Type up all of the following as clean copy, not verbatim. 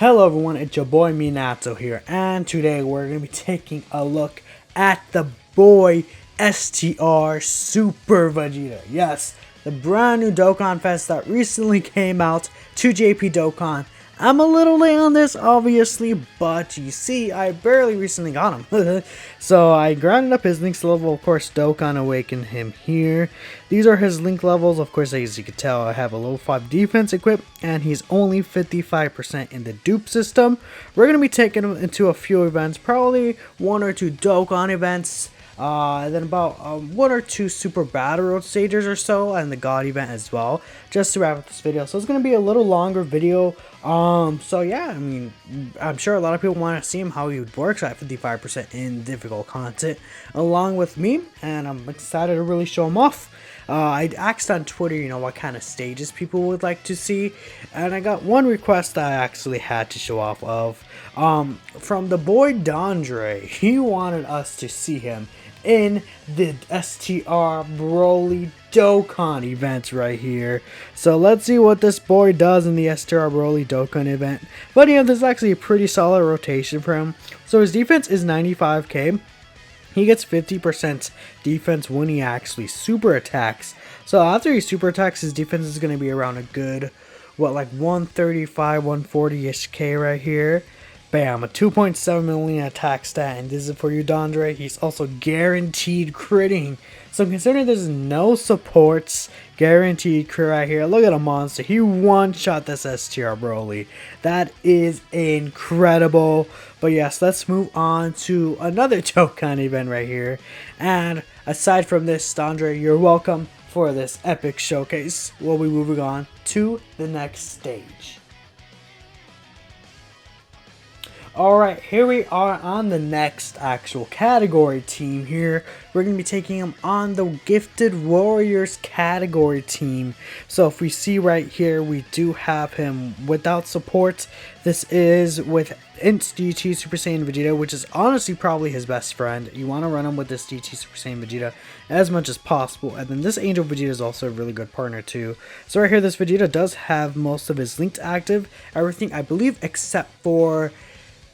Hello everyone, it's your boy Minato here, and today we're going to be taking a look at the boy STR Super Vegeta. Yes, the brand new Dokkan Fest that recently came out to JP Dokkan. I'm a little late on this, obviously, but you see, I barely recently got him. So I grounded up his Link's level. Of course, Dokkan awakened him here. These are his Link levels. Of course, as you can tell, I have a level 5 defense equipped, and he's only 55% in the dupe system. We're going to be taking him into a few events, probably 1 or 2 Dokkan events. Then about 1 or 2 super battle road stages or so, and the god event as well, just to wrap up this video. So it's going to be a little longer video. So yeah, I mean, I'm sure a lot of people want to see him, how he works at 55% in difficult content along with me, and I'm excited to really show him off. I asked on Twitter, you know, what kind of stages people would like to see, and I got one request that I actually had to show off of, from the boy Dondre. He wanted us to see him in the STR Broly Dokkan event right here. So let's see what this boy does in the STR Broly Dokkan event. But yeah, there's actually a pretty solid rotation for him. So his defense is 95k. He gets 50% defense when he actually super attacks. So after he super attacks, his defense is going to be around a good, what, like 135, 140-ish K right here. Bam, a 2.7 million attack stat, and this is for you, Dondre. He's also guaranteed critting. So considering there's no supports, guaranteed crit right here. Look at a monster. He one-shot this STR Broly. That is incredible. But yes, let's move on to another Dokkan event right here. And aside from this, Dondre, you're welcome for this epic showcase. We'll be moving on to the next stage. Alright, here we are on the next actual category team here. We're going to be taking him on the Gifted Warriors category team. So if we see right here, we do have him without support. This is with DT Super Saiyan Vegeta, which is honestly probably his best friend. You want to run him with this DT Super Saiyan Vegeta as much as possible. And then this Angel Vegeta is also a really good partner too. So right here, this Vegeta does have most of his links active. Everything, I believe, except for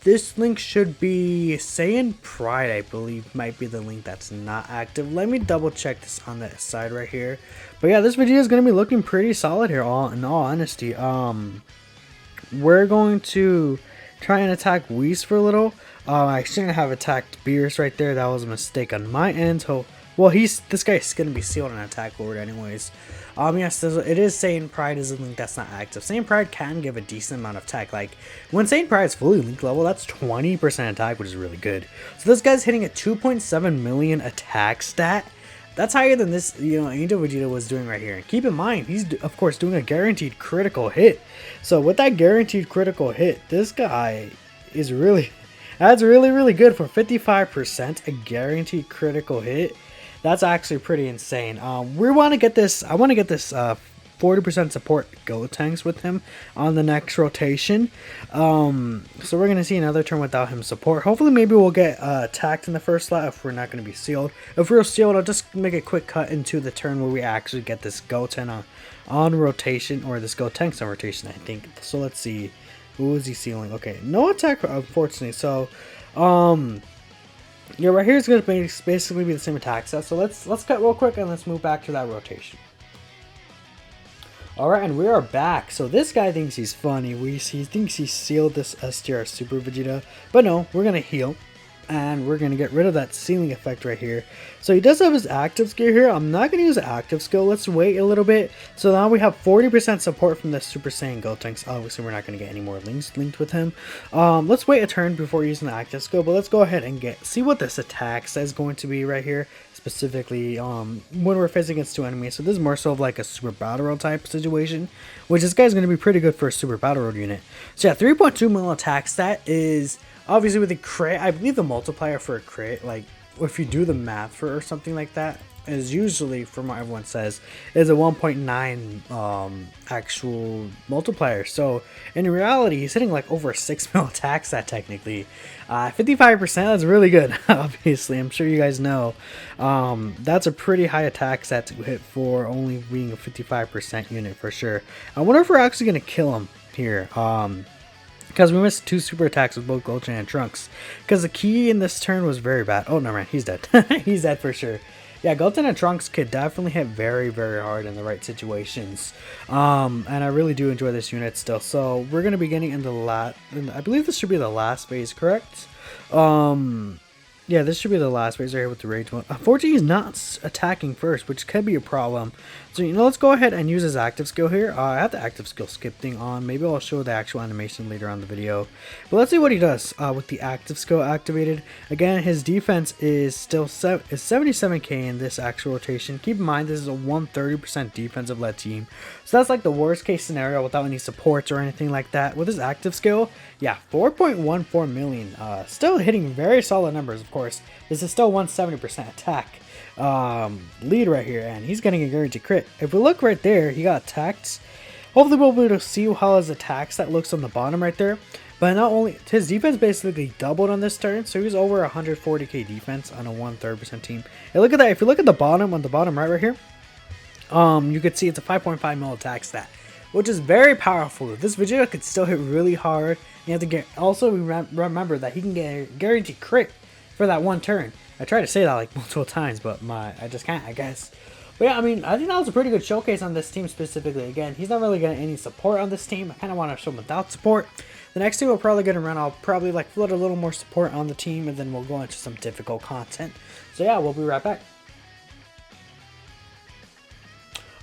this link should be Saiyan Pride, I believe, might be the link that's not active. Let me double check this on that side right here. But yeah, this video is going to be looking pretty solid here, in all honesty. We're going to try and attack Whis for a little. I shouldn't have attacked Beerus right there. That was a mistake on my end. So, well, this guy's going to be sealed on attack forward anyways. Yes, it is Saiyan Pride is a link that's not active. Saiyan Pride can give a decent amount of attack. Like, when Saiyan Pride is fully linked level, that's 20% attack, which is really good. So this guy's hitting a 2.7 million attack stat. That's higher than this, you know, Angel Vegeta was doing right here. And keep in mind, he's, of course, doing a guaranteed critical hit. So with that guaranteed critical hit, this guy is really, that's really good for 55%, a guaranteed critical hit. That's actually pretty insane. We want to get this. I want to get this 40% support Gotenks with him on the next rotation. So we're gonna see another turn without him support. Hopefully, maybe we'll get attacked in the first slot if we're not gonna be sealed. If we're sealed, I'll just make a quick cut into the turn where we actually get this Goten on rotation, or this Gotenks on rotation, I think. So let's see. Who is he sealing? Okay, no attack, unfortunately. So, yeah, right here is going to basically be the same attack set. So let's cut real quick and let's move back to that rotation. Alright, and we are back. So this guy thinks he's funny. He thinks he sealed this STR Super Vegeta. But no, we're going to heal. And we're going to get rid of that sealing effect right here. So he does have his active skill here. I'm not going to use the active skill. Let's wait a little bit. So now we have 40% support from the Super Saiyan Gotenks. Obviously, we're not going to get any more links linked with him. Let's wait a turn before using the active skill. But let's go ahead and see what this attack is going to be right here. Specifically, when we're facing against 2 enemies. So this is more so of like a Super Battle Road type situation. Which this guy's going to be pretty good for a Super Battle Road unit. So yeah, 3.2 mil attack stat is... Obviously with a crit, I believe the multiplier for a crit, like if you do the math for or something like that, is usually, from what everyone says, is a 1.9 actual multiplier. So in reality, he's hitting like over 6 mil attack stat technically. 55%, that's really good. Obviously, I'm sure you guys know. That's a pretty high attack stat to hit for only being a 55% unit for sure. I wonder if we're actually going to kill him here. because we missed 2 super attacks with both Goten and Trunks. Because the key in this turn was very bad. Oh, no, man, he's dead. He's dead for sure. Yeah, Goten and Trunks could definitely hit very, very hard in the right situations. And I really do enjoy this unit still. So we're going to be getting into I believe this should be the last phase, correct? Yeah, this should be the last phase right here with the Rage mode. Unfortunately, he's not attacking first, which could be a problem. So, let's go ahead and use his active skill here. I have the active skill skip thing on. Maybe I'll show the actual animation later on in the video. But let's see what he does with the active skill activated. Again, his defense is still 77k in this actual rotation. Keep in mind, this is a 130% defensive-led team. So that's like the worst case scenario without any supports or anything like that. With his active skill, yeah, 4.14 million. Still hitting very solid numbers, of course. This is still 170% attack lead right here, and he's getting a guaranteed crit. If we look right there, he got attacked. Hopefully we'll be able to see how his attack stat looks on the bottom right there. But not only, his defense basically doubled on this turn, so he's over 140k defense on a 130% team. And look at that, if you look at the bottom, on the bottom right here, you could see it's a 5.5 mil attack stat, which is very powerful. This Vegeta could still hit really hard. You have to get, also remember that he can get a guaranteed crit for that one turn. I try to say that like multiple times, but I just can't, I guess. But yeah, I mean, I think that was a pretty good showcase on this team specifically. Again, he's not really getting any support on this team. I kind of want to show him without support. The next team we're probably going to run, I'll probably like flood a little more support on the team, and then we'll go into some difficult content. So yeah, we'll be right back.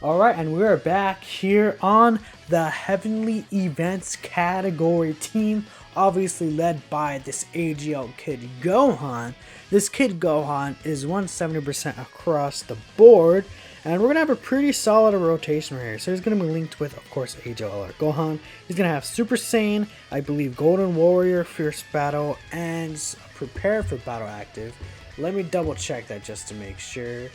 Alright, and we are back here on the Heavenly Events category team, obviously led by this AGL Kid Gohan. This Kid Gohan is 170% across the board, and we're going to have a pretty solid rotation right here. So he's going to be linked with, of course, AGL Gohan. He's going to have Super Saiyan, I believe Golden Warrior, Fierce Battle, and Prepare for Battle active. Let me double check that just to make sure.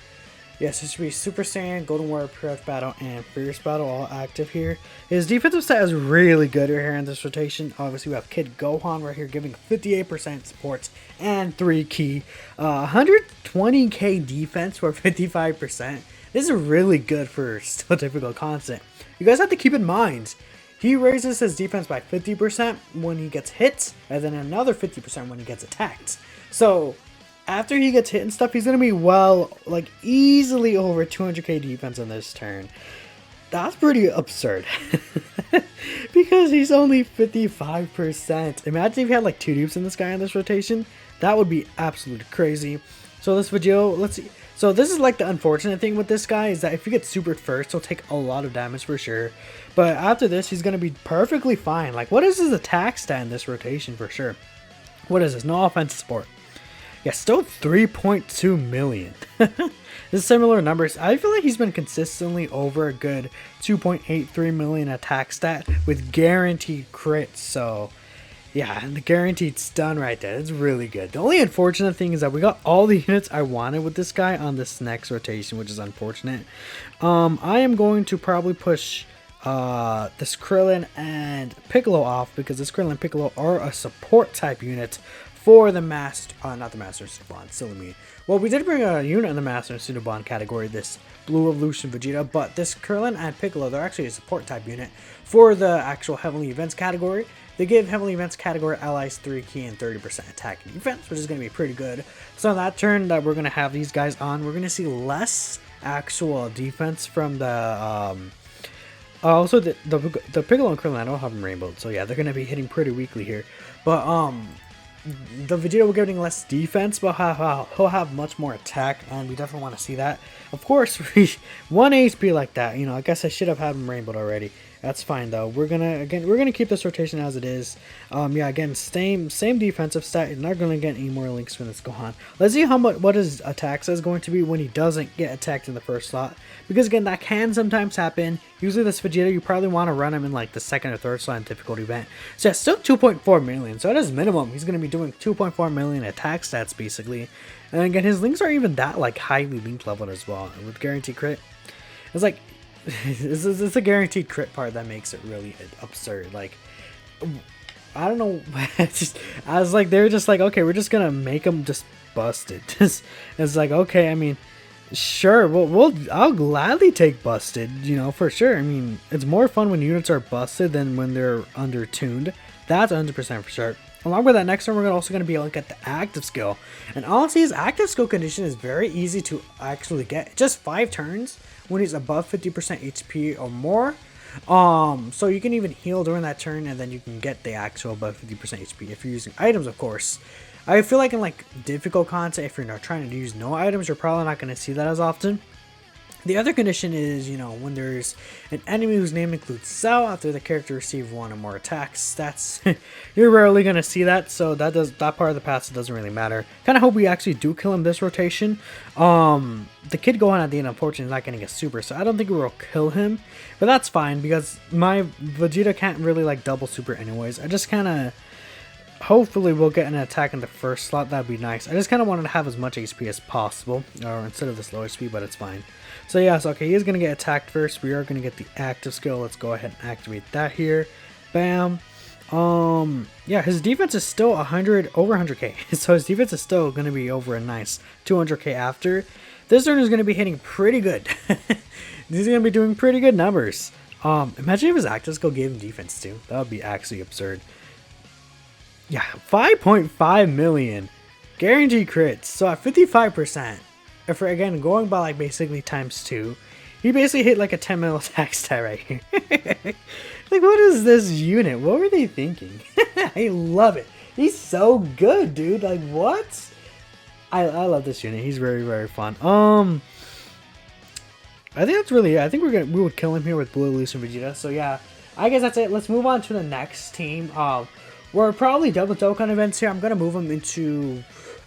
Yes, it should be Super Saiyan, Golden Warrior, Fierce Battle, and Fierce Battle all active here. His defensive stat is really good right here in this rotation. Obviously, we have Kid Gohan right here giving 58% supports and 3 key. 120k defense for 55%. This is really good for still difficult content. You guys have to keep in mind, he raises his defense by 50% when he gets hit, and then another 50% when he gets attacked. So after he gets hit and stuff, he's going to be like easily over 200k defense on this turn. That's pretty absurd. Because he's only 55%. Imagine if you had like 2 dupes in this guy on this rotation. That would be absolutely crazy. So this video, let's see. So this is like the unfortunate thing with this guy, is that if you get supered first, he'll take a lot of damage for sure. But after this, he's going to be perfectly fine. Like, what is his attack stat in this rotation for sure? What is this? No offensive support. Yeah, still 3.2 million. This is similar numbers. I feel like he's been consistently over a good 2.83 million attack stat with guaranteed crits. So yeah, and the guaranteed stun right there. It's really good. The only unfortunate thing is that we got all the units I wanted with this guy on this next rotation, which is unfortunate. I am going to probably push this Krillin and Piccolo off, because this Krillin and Piccolo are a support type unit for the not the Master and Bond, silly me. Well, we did bring a unit in the Master and Bond category, this Blue Evolution Vegeta, but this Krillin and Piccolo, they're actually a support type unit for the actual Heavenly Events category. They give Heavenly Events category allies 3 key and 30% attack and defense, which is going to be pretty good. So on that turn that we're going to have these guys on, we're going to see less actual defense from the also the Piccolo and Krillin, I don't have them rainbowed, so yeah, they're going to be hitting pretty weakly here. But the Vegeta will getting less defense, but he'll have much more attack, and we definitely want to see that. Of course, 1 HP like that, I guess I should have had him rainbowed already. That's fine though. We're gonna keep this rotation as it is. Yeah, again, same defensive stat. You're not gonna get any more links when this Gohan. Let's see what his attack is going to be when he doesn't get attacked in the first slot. Because again, that can sometimes happen. Usually this Vegeta, you probably want to run him in like the 2nd or 3rd slot in difficulty event. So yeah, still 2.4 million. So at his minimum, he's gonna be doing 2.4 million attack stats basically. And again, his links are even that like highly linked leveled as well with guaranteed crit. It's like it's a guaranteed crit part that makes it really absurd. Like, I don't know. I was like, they're just like, okay, we're just gonna make them just busted. It's like, okay, I mean, Sure, I'll gladly take busted, you know, for sure. I mean, it's more fun when units are busted than when they're under-tuned. That's 100% for sure. Along with that, next turn we're also going to be able to get the active skill. And honestly, his active skill condition is very easy to actually get. Just 5 turns when he's above 50% HP or more. So you can even heal during that turn, and then you can get the actual above 50% HP if you're using items, of course. I feel like in like difficult content, if you're not trying to use no items, you're probably not going to see that as often. The other condition is, you know, when there's an enemy whose name includes Cell after the character received 1 or more attacks. That's you're rarely gonna see that, so that part of the passive doesn't really matter. Kind of hope we actually do kill him this rotation. The Kid Gohan at the end, unfortunately, is not getting a super, so I don't think we will kill him, but that's fine because my Vegeta can't really like double super anyways. I just kind of hopefully we'll get an attack in the first slot. That'd be nice. I just kind of wanted to have as much HP as possible, or instead of this low HP, but it's fine. So yes, okay, he's going to get attacked first. We are going to get the active skill. Let's go ahead and activate that here. Bam. Yeah, his defense is still over 100k. So his defense is still going to be over a nice 200k after. This turn is going to be hitting pretty good. He's going to be doing pretty good numbers. Imagine if his active skill gave him defense too. That would be actually absurd. Yeah, 5.5 million guaranteed crits. So at 55%, if we're again going by like basically ×2, he basically hit like a 10 mil attack stat right here. Like, what is this unit? What were they thinking? I love it. He's so good, dude. Like, what? I love this unit. He's very, very fun. I think that's really it. I think we would kill him here with Blue Loose and Vegeta. So yeah, I guess that's it. Let's move on to the next team. We're probably done with Dokkan events here. I'm gonna move them into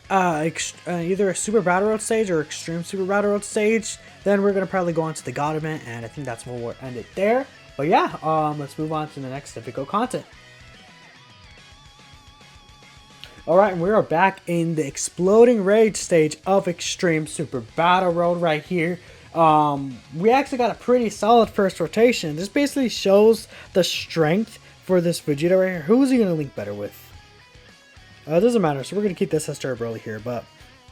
either a Super Battle Road stage or Extreme Super Battle Road stage. Then we're gonna probably go on to the God event, and I think that's where we'll end it there. But yeah, let's move on to the next difficult content. Alright, and we are back in the Exploding Rage stage of Extreme Super Battle Road right here. We actually got a pretty solid first rotation. This basically shows the strength for this Vegeta right here. Who's he going to link better with? It doesn't matter, so we're going to keep this as Star Broly here. But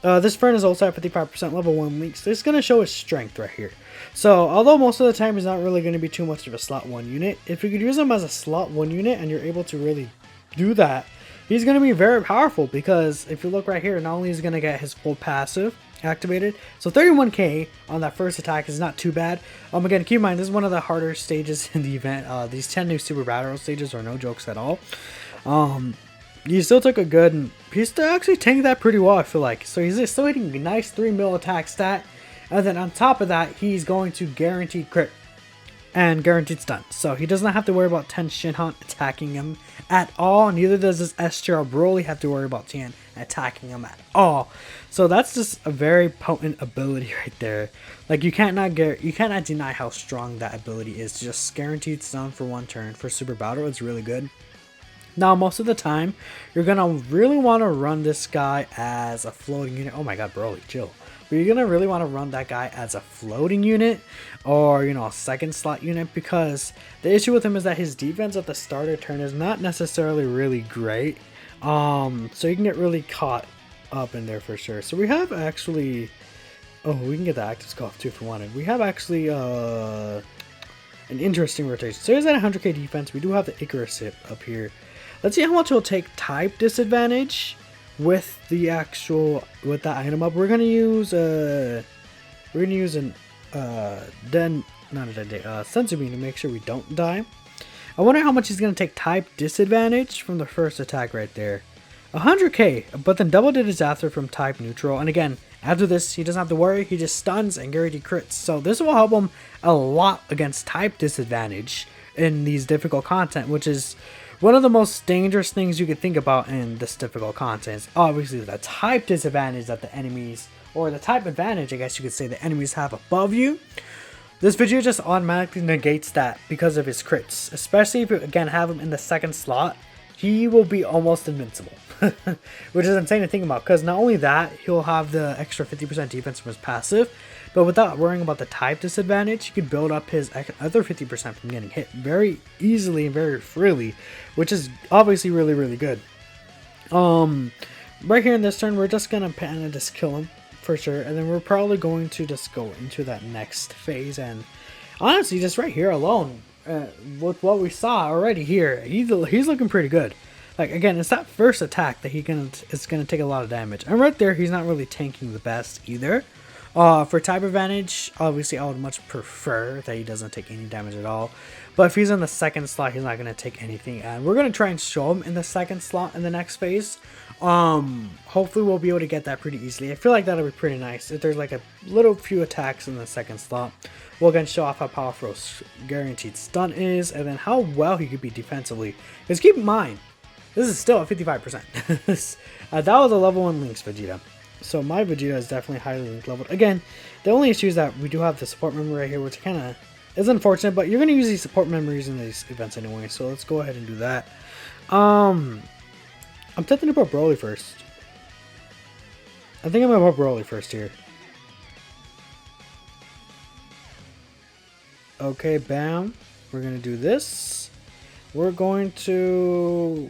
this friend is also at 55% level 1 links. So it's going to show his strength right here. So although most of the time he's not really going to be too much of a slot 1 unit, if you could use him as a slot 1 unit and you're able to really do that, he's going to be very powerful. Because if you look right here, not only is he going to get his full passive activated, so 31k on that first attack is not too bad. Again, keep in mind, this is one of the harder stages in the event. These 10 new Super Battle Road stages are no jokes at all. He still took a good, and he still actually tanked that pretty well, I feel like. So he's still hitting a nice 3 mil attack stat, and then on top of that, he's going to guaranteed crit and guaranteed stun. So he does not have to worry about 10 Shinhan attacking him at all. Neither does this STR Broly have to worry about Tien attacking him at all. So that's just a very potent ability right there. Like, you cannot deny how strong that ability is. Just guaranteed stun for 1 turn for Super Battle. It's really good. Now, most of the time, you're gonna really want to run this guy as a floating unit. Oh my god, Broly, chill. But you're gonna really want to run that guy as a floating unit, or, you know, a second slot unit, because the issue with him is that his defense at the starter turn is not necessarily really great. So you can get really caught up in there for sure. So we have actually, oh, we can get the active scoff too if we wanted. We have actually an interesting rotation. So here's that 100k defense. We do have the Icarus hip up here. Let's see how much it'll take type disadvantage with the actual, with that item up. We're gonna use Senzu Bean to make sure we don't die. I wonder how much he's gonna take type disadvantage from the first attack right there. 100k, but then double digits after from type neutral. And again, after this, he doesn't have to worry. He just stuns and guaranteed crits. So this will help him a lot against type disadvantage in these difficult content, which is one of the most dangerous things you could think about in this difficult content. Is obviously the type disadvantage that the enemies, or the type advantage, I guess you could say, the enemies have above you. This video just automatically negates that because of his crits. Especially if you, again, have him in the second slot, he will be almost invincible. Which is insane to think about, because not only that, he'll have the extra 50% defense from his passive, but without worrying about the type disadvantage, he could build up his other 50% from getting hit very easily and very freely, which is obviously really, really good. Right here in this turn, we're just gonna kind of just kill him. for sure. And then we're probably going to just go into that next phase. And honestly, just right here alone, with what we saw already here, he's looking pretty good. Like, again, it's that first attack that it's gonna take a lot of damage. And right there, he's not really tanking the best either. For type advantage, obviously I would much prefer that he doesn't take any damage at all. But if he's in the second slot, he's not going to take anything. And we're going to try and show him in the second slot in the next phase. Hopefully we'll be able to get that pretty easily. I feel like that'll be pretty nice. If there's like a little few attacks in the second slot, we'll again show off how powerful guaranteed stun is. And then how well he could be defensively. Because keep in mind, this is still at 55%. That was a level 1 Link's Vegeta. So my Vegeta is definitely highly link leveled. Again, the only issue is that we do have the support memory right here, which kind of is unfortunate, but you're going to use these support memories in these events anyway, so let's go ahead and do that. I'm tempted to put Broly first. I think I'm going to put Broly first here. Okay, bam. We're going to do this. We're going to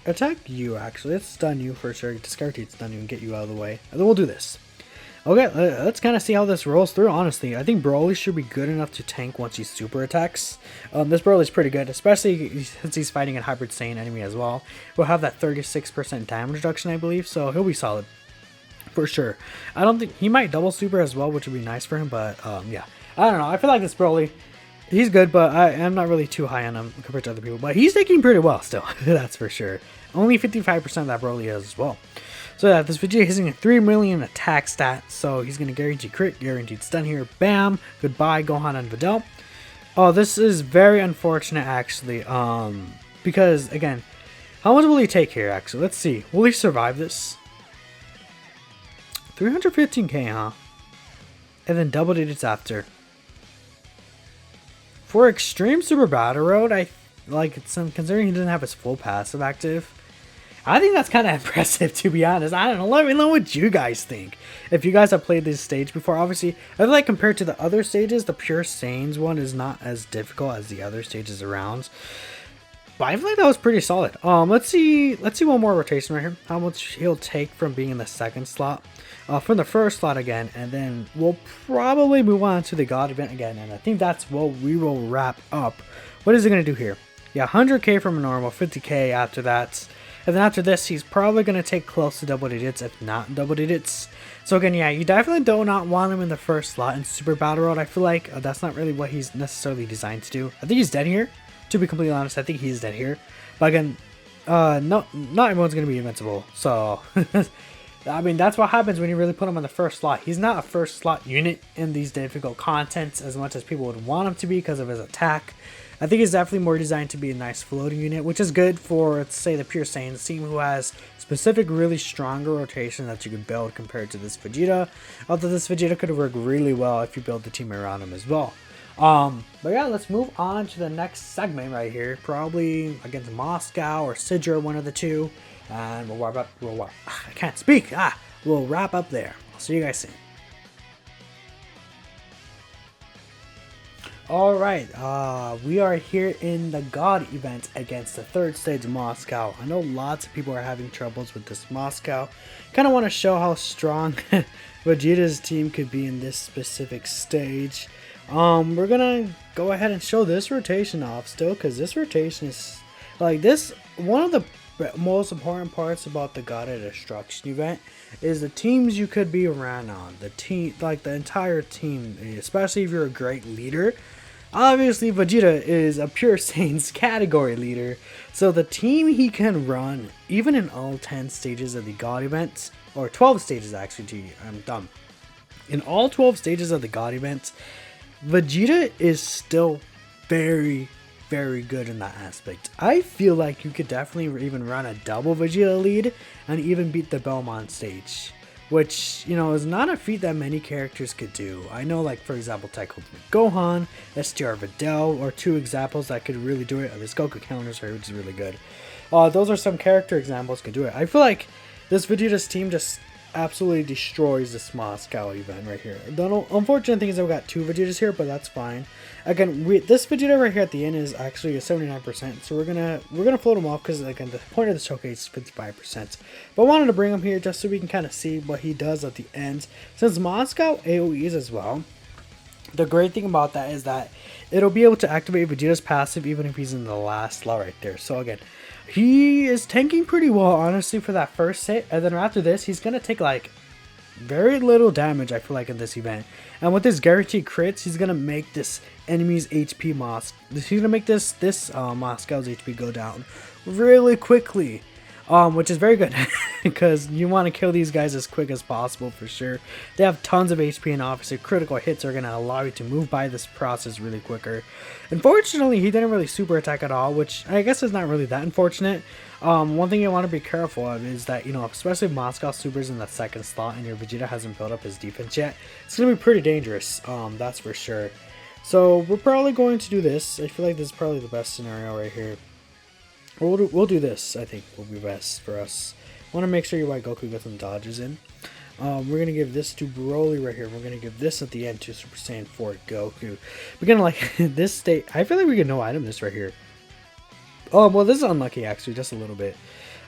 attack you, actually. Let's stun you for sure. Discard to stun you and get you out of the way. And then we'll do this. Okay, let's kind of see how this rolls through, honestly. I think Broly should be good enough to tank once he super attacks. This Broly's pretty good, especially since he's fighting a Hybrid Saiyan enemy as well. We'll have that 36% damage reduction, I believe, so he'll be solid. For sure. I don't think... He might double super as well, which would be nice for him, but yeah. I don't know. I feel like this Broly... He's good, but I'm not really too high on him compared to other people. But he's taking pretty well still, that's for sure. Only 55% of that Broly is as well. So yeah, this Vegeta is hitting a 3 million attack stat. So he's going to guarantee crit, guaranteed stun here. Bam! Goodbye, Gohan and Videl. Oh, this is very unfortunate actually. Because, again, how much will he take here actually? Let's see. Will he survive this? 315k, huh? And then double digits after. For Extreme Super Battle Road, considering he doesn't have his full passive active, I think that's kind of impressive, to be honest. I don't know. Let me know what you guys think. If you guys have played this stage before, obviously, I feel like compared to the other stages, the Pure Saiyans one is not as difficult as the other stages around. But I feel like that was pretty solid. Let's see one more rotation right here. How much he'll take from being in the second slot. From the first slot again, and then we'll probably move on to the God event again, and I think that's what we will wrap up. What is it going to do here? Yeah, 100k from a normal, 50k after that, and then after this, he's probably going to take close to double digits, if not double digits. So again, yeah, you definitely do not want him in the first slot in Super Battle Road. I feel like that's not really what he's necessarily designed to do. I think he's dead here, to be completely honest. I think he's dead here, but again, not everyone's going to be invincible, so... I mean, that's what happens when you really put him on the first slot. He's not a first slot unit in these difficult contents as much as people would want him to be because of his attack. I think he's definitely more designed to be a nice floating unit, which is good for, let's say, the Pure Saiyans team who has specific, really stronger rotation that you can build compared to this Vegeta. Although this Vegeta could work really well if you build the team around him as well. But yeah, let's move on to the next segment right here. Probably against Moscow or Sidra, one of the two. And we'll wrap up. I can't speak. We'll wrap up there. I'll see you guys soon. Alright, we are here in the God event against the third stage Moscow. I know lots of people are having troubles with this Moscow. Kind of want to show how strong Vegeta's team could be in this specific stage. We're gonna go ahead and show this rotation off still, because this rotation is like this. One of the most important parts about the God of Destruction event is the teams you could be around on. The team, like the entire team, especially if you're a great leader. Obviously, Vegeta is a Pure Saiyans category leader, so the team he can run, even in all 10 stages of the God events, or 12 stages actually, I'm dumb. In all 12 stages of the God events, Vegeta is still very good in that aspect. I feel like you could definitely even run a double Vegeta lead and even beat the Belmont stage, which, you know, is not a feat that many characters could do. I know, like, for example, Tech Ultimate Gohan, STR Videl, or two examples that could really do it. This Goku counters her, which is really good. Those are some character examples could do it. I feel like this Vegeta's team just, absolutely destroys this Moscow event right here. The unfortunate thing is that we got 2 Vegetas here, but that's fine. Again, this Vegeta right here at the end is actually a 79%, so we're gonna float him off because again the point of the showcase is 55%. But I wanted to bring him here just so we can kind of see what he does at the end. Since Moscow AoEs as well, the great thing about that is that it'll be able to activate Vegeta's passive even if he's in the last slot right there. So again, he is tanking pretty well, honestly, for that first hit. And then after this, he's going to take, like, very little damage, I feel like, in this event. And with this guaranteed crits, he's going to make this enemy's HP he's going to make this Moscow's HP go down really quickly. Which is very good because you want to kill these guys as quick as possible for sure. They have tons of HP and obviously critical hits are going to allow you to move by this process really quicker. Unfortunately, he didn't really super attack at all, which I guess is not really that unfortunate. One thing you want to be careful of is that, you know, especially if Moscow supers in the second slot and your Vegeta hasn't built up his defense yet, it's going to be pretty dangerous, that's for sure. So we're probably going to do this. I feel like this is probably the best scenario right here. We'll do this, I think, will be best for us. I want to make sure your White Goku gets some dodges in. We're going to give this to Broly right here. We're going to give this at the end to Super Saiyan 4 Goku. We're going to, like, this state. I feel like we can no-item this right here. Oh, well, this is unlucky, actually, just a little bit.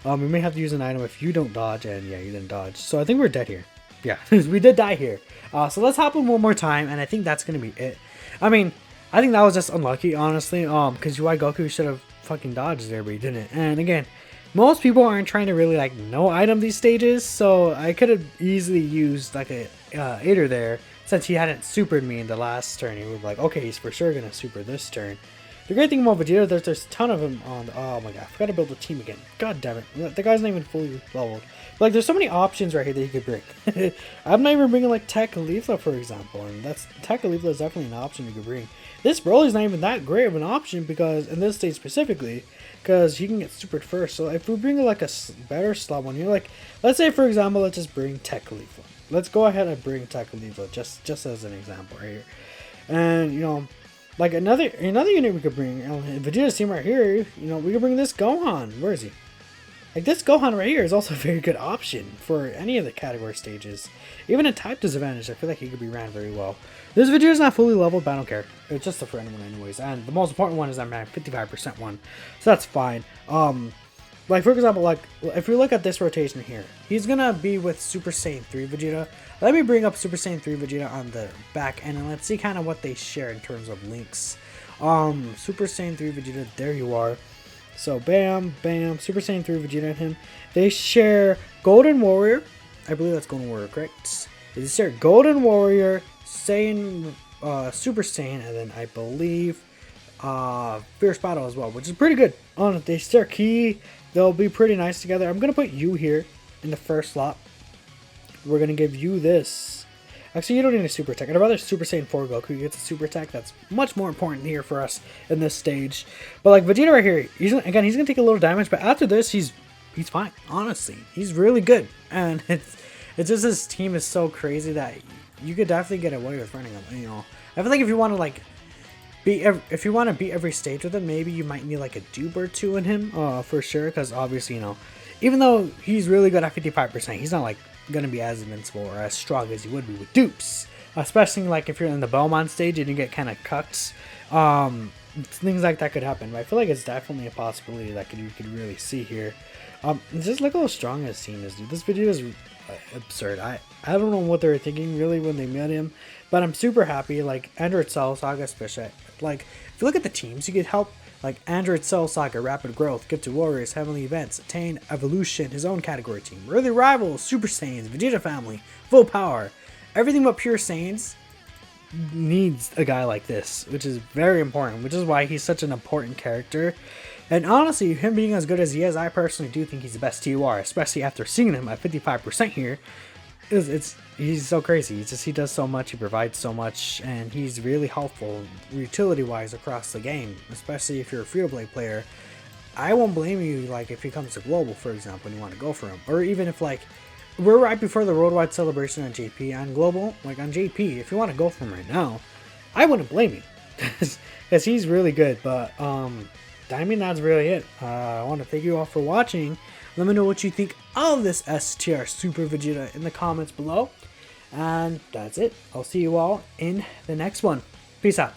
We may have to use an item if you don't dodge, and yeah, you didn't dodge. So I think we're dead here. Yeah, we did die here. So let's hop in one more time, and I think that's going to be it. I mean, I think that was just unlucky, honestly, because White Goku should have fucking dodged there, but he didn't. And again, most people aren't trying to really like no item these stages, so I could have easily used like a Aider there since he hadn't supered me in the last turn. He was like, okay, he's for sure gonna super this turn. The great thing about Vegeta, there's a ton of him on the, oh my god, I forgot to build a team again. God damn it, the guy's not even fully leveled. But, like, there's so many options right here that you could bring. I'm not even bringing like Tech Caulifla, for example, and that's Tech Caulifla is definitely an option you could bring. This Broly's not even that great of an option because in this stage specifically, because he can get supered first. So if we bring like a better slot one here, like let's say for example, let's just bring Tech Caulifla. Let's go ahead and bring Tech Caulifla just as an example right here, and you know. Like another unit we could bring, Vegeta's team right here, you know, we could bring this Gohan. Where is he? Like this Gohan right here is also a very good option for any of the category stages. Even at type disadvantage, I feel like he could be ran very well. This Vegeta's not fully leveled, but I don't care. It's just a friendly one anyways. And the most important one is that man 55% one. So that's fine. Like for example, like if we look at this rotation here, he's gonna be with Super Saiyan 3 Vegeta. Let me bring up Super Saiyan 3 Vegeta on the back end and let's see kind of what they share in terms of links. Super Saiyan 3 Vegeta, there you are. So bam, bam, Super Saiyan 3 Vegeta and him. They share Golden Warrior. I believe that's Golden Warrior, correct? They share Golden Warrior, Saiyan, Super Saiyan, and then I believe Fierce Battle as well, which is pretty good. They share Ki. They'll be pretty nice together. I'm going to put you here in the first slot. We're going to give you this. Actually, you don't need a super attack. I'd rather Super Saiyan 4 Goku gets a super attack. That's much more important here for us in this stage. But like Vegeta right here, he's going to take a little damage. But after this, he's fine. Honestly, he's really good. And it's just his team is so crazy that you could definitely get away with running him. You know, I feel like if you want to like beat every stage with him, maybe you might need like a dupe or two in him, for sure. Because obviously, you know, even though he's really good at 55%, he's not like going to be as invincible or as strong as he would be with dupes. Especially like if you're in the Belmont stage and you get kind of cucked. Things like that could happen. But I feel like it's definitely a possibility that you could really see here. Just look how strong his team is, dude. This video is absurd. I don't know what they were thinking really when they met him, but I'm super happy. Like Android Cell Saga, especially. Like if you look at the teams, you could help like Android Cell Saga, Rapid Growth, Gifted Warriors, Heavenly Events, Attain Evolution, his own category team, Worthy Rivals, Super Saiyans, Vegeta Family, Full Power. Everything but pure Saiyans needs a guy like this, which is very important, which is why he's such an important character. And honestly, him being as good as he is, I personally do think he's the best TUR, especially after seeing him at 55% here. He's so crazy. He does so much, he provides so much, and he's really helpful utility-wise across the game, especially if you're a free-to-play player. I won't blame you, like, if he comes to Global, for example, and you want to go for him. Or even if, like, we're right before the Worldwide Celebration on JP on Global, like on JP, if you want to go for him right now, I wouldn't blame you. Because he's really good, but, I mean, that's really it. I want to thank you all for watching. Let me know what you think of this STR Super Vegeta in the comments below. And that's it. I'll see you all in the next one. Peace out.